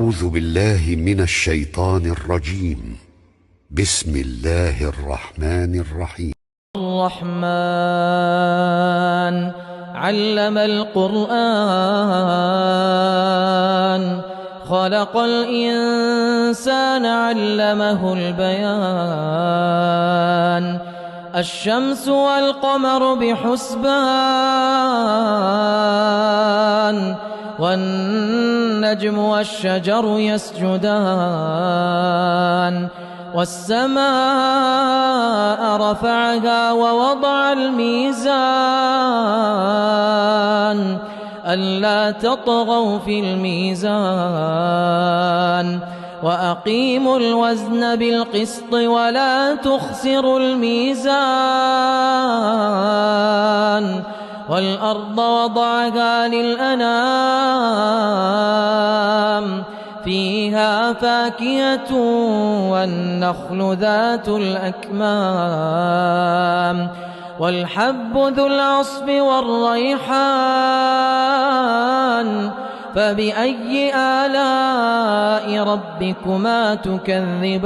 أعوذ بالله من الشيطان الرجيم. بسم الله الرحمن الرحيم. الرحمن علم القرآن خلق الإنسان علمه البيان الشمس والقمر بحسبان والنجم والشجر يسجدان والسماء رفعها ووضع الميزان ألا تطغوا في الميزان وأقيموا الوزن بالقسط ولا تخسروا الميزان والأرض وضعها للأنام فيها فاكهة والنخل ذات الأكمام والحب ذو العصف والريحان فبأي آلاء ربكما تكذبان